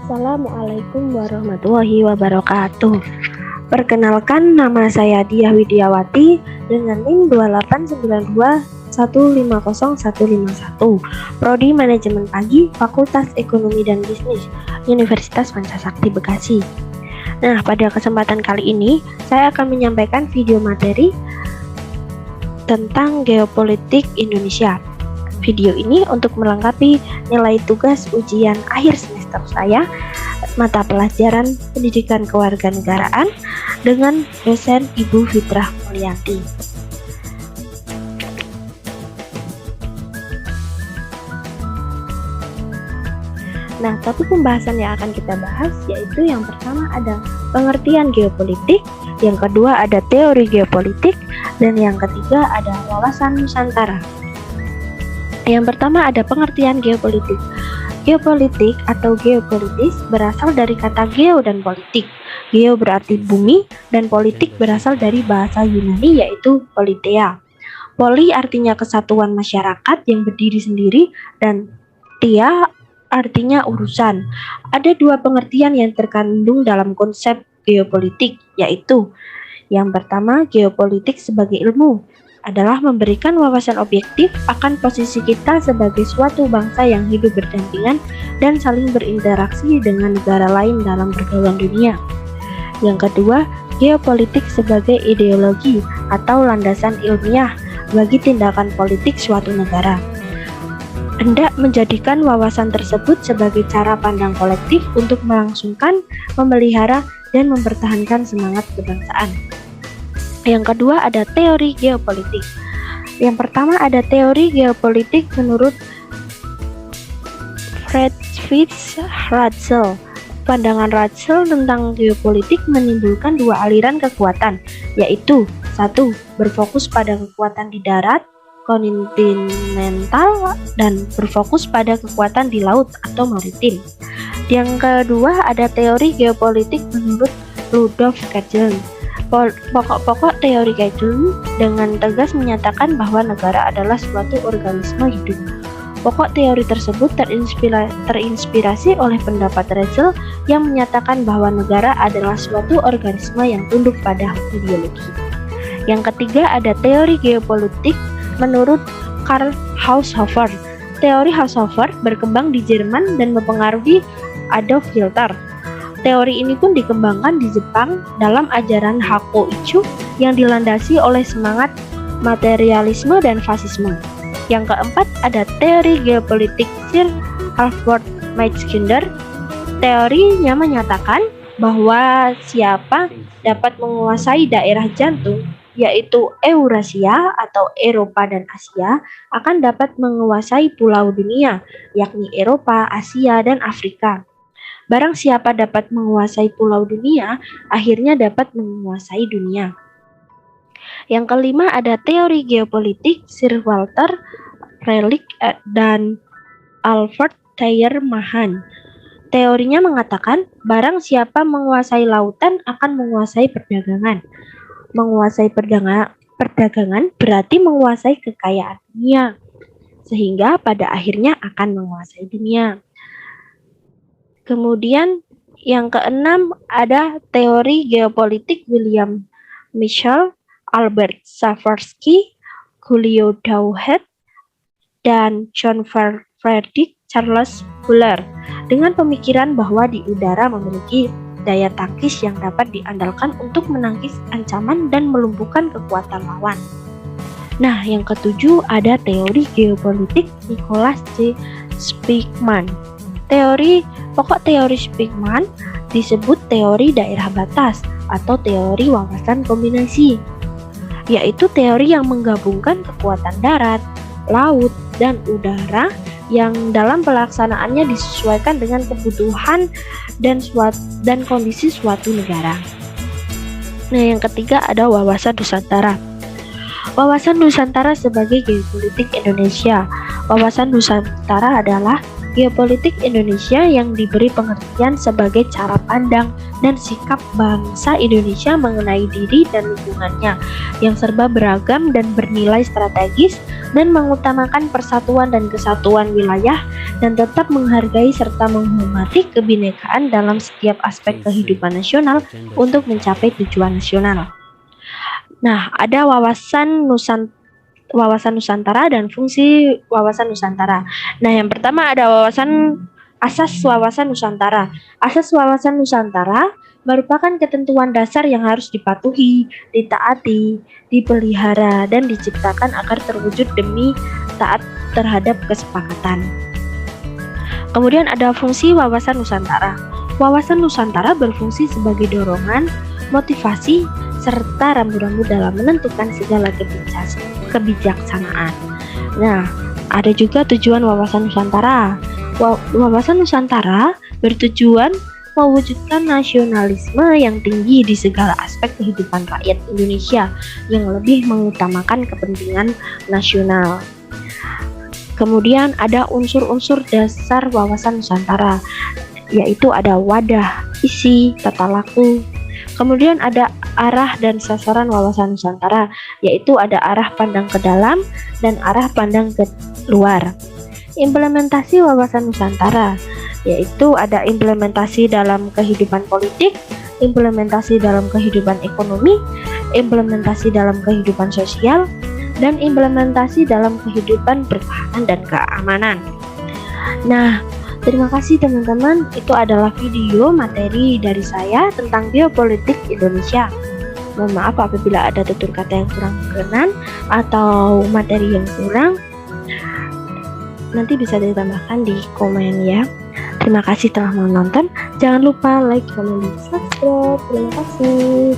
Assalamualaikum warahmatullahi wabarakatuh. Perkenalkan, nama saya Diah Widiawati dengan NIM 289215051, Prodi Manajemen Pagi, Fakultas Ekonomi dan Bisnis, Universitas Pancasakti Bekasi. Nah, pada kesempatan kali ini saya akan menyampaikan video materi tentang geopolitik Indonesia. Video ini untuk melengkapi nilai tugas ujian akhir semester saya, mata pelajaran Pendidikan Kewarganegaraan dengan dosen Ibu Fitrah Mulyanti. Nah, topik pembahasan yang akan kita bahas yaitu yang pertama ada pengertian geopolitik, yang kedua ada teori geopolitik, dan yang ketiga ada wawasan Nusantara. Yang pertama ada pengertian geopolitik. Geopolitik atau geopolitis berasal dari kata geo dan politik. Geo berarti bumi dan politik berasal dari bahasa Yunani yaitu politeia. Poli artinya kesatuan masyarakat yang berdiri sendiri dan teia artinya urusan. Ada dua pengertian yang terkandung dalam konsep geopolitik, yaitu yang pertama, geopolitik sebagai ilmu adalah memberikan wawasan objektif akan posisi kita sebagai suatu bangsa yang hidup berdampingan dan saling berinteraksi dengan negara lain dalam pergaulan dunia. Yang kedua, geopolitik sebagai ideologi atau landasan ilmiah bagi tindakan politik suatu negara. Hendak menjadikan wawasan tersebut sebagai cara pandang kolektif untuk melangsungkan, memelihara, dan mempertahankan semangat kebangsaan. Yang kedua ada teori geopolitik. Yang pertama ada teori geopolitik menurut Friedrich Ratzel. Pandangan Ratzel tentang geopolitik menimbulkan dua aliran kekuatan, yaitu satu, berfokus pada kekuatan di darat, kontinental, dan berfokus pada kekuatan di laut atau maritim. Yang kedua ada teori geopolitik menurut Rudolf Kagan. Pokok-pokok teori Kagan dengan tegas menyatakan bahwa negara adalah suatu organisme hidup. Pokok teori tersebut terinspirasi oleh pendapat Ratzel yang menyatakan bahwa negara adalah suatu organisme yang tunduk pada ideologi. Yang ketiga ada teori geopolitik menurut Karl Haushofer. Teori Haushofer berkembang di Jerman dan mempengaruhi Adolf Hitler. Teori ini pun dikembangkan di Jepang dalam ajaran Hakoichi yang dilandasi oleh semangat materialisme dan fasisme. Yang keempat ada teori geopolitik Sir Albert Mackinder. Teorinya menyatakan bahwa siapa dapat menguasai daerah jantung, yaitu Eurasia atau Eropa dan Asia, akan dapat menguasai pulau dunia, yakni Eropa, Asia, dan Afrika. Barang siapa dapat menguasai pulau dunia, akhirnya dapat menguasai dunia. Yang kelima ada teori geopolitik Sir Walter Raleigh dan Albert Thayer Mahan. Teorinya mengatakan barang siapa menguasai lautan akan menguasai perdagangan. Menguasai perdagangan berarti menguasai kekayaan dunia, sehingga pada akhirnya akan menguasai dunia. Kemudian yang keenam ada teori geopolitik William Michel, Albert Savarsky, Julio Douhet, dan John Frederick Charles Buller dengan pemikiran bahwa di udara memiliki daya tangkis yang dapat diandalkan untuk menangkis ancaman dan melumpuhkan kekuatan lawan. Nah, yang ketujuh ada teori geopolitik Nicholas J. Spiegelman. Pokok teori Spiegelman disebut teori daerah batas atau teori wawasan kombinasi, yaitu teori yang menggabungkan kekuatan darat, laut, dan udara yang dalam pelaksanaannya disesuaikan dengan kebutuhan dan kondisi suatu negara. Nah, yang ketiga ada wawasan Nusantara. Wawasan Nusantara sebagai geopolitik Indonesia. Wawasan Nusantara adalah geopolitik Indonesia yang diberi pengertian sebagai cara pandang dan sikap bangsa Indonesia mengenai diri dan lingkungannya yang serba beragam dan bernilai strategis dan mengutamakan persatuan dan kesatuan wilayah dan tetap menghargai serta menghormati kebinekaan dalam setiap aspek kehidupan nasional untuk mencapai tujuan nasional. Nah, ada wawasan Nusantara dan fungsi wawasan Nusantara. Nah, yang pertama ada asas wawasan Nusantara. Asas wawasan Nusantara merupakan ketentuan dasar yang harus dipatuhi, ditaati, dipelihara, dan diciptakan agar terwujud demi taat terhadap kesepakatan. Kemudian ada fungsi wawasan Nusantara. Wawasan Nusantara berfungsi sebagai dorongan, motivasi, serta rambu-rambu dalam menentukan segala kebijaksanaan. Nah, ada juga tujuan wawasan Nusantara. Wawasan Nusantara bertujuan mewujudkan nasionalisme yang tinggi di segala aspek kehidupan rakyat Indonesia yang lebih mengutamakan kepentingan nasional. Kemudian ada unsur-unsur dasar wawasan Nusantara, yaitu ada wadah, isi, tata laku. Kemudian ada arah dan sasaran wawasan Nusantara, yaitu ada arah pandang ke dalam dan arah pandang ke luar. Implementasi wawasan Nusantara, yaitu ada implementasi dalam kehidupan politik, implementasi dalam kehidupan ekonomi, implementasi dalam kehidupan sosial, dan implementasi dalam kehidupan pertahanan dan keamanan. Nah, terima kasih teman-teman, itu adalah video materi dari saya tentang geopolitik Indonesia. Mohon maaf apabila ada tutur kata yang kurang berkenan atau materi yang kurang, nanti bisa ditambahkan di komen ya. Terima kasih telah menonton, jangan lupa like, comment, dan subscribe. Terima kasih.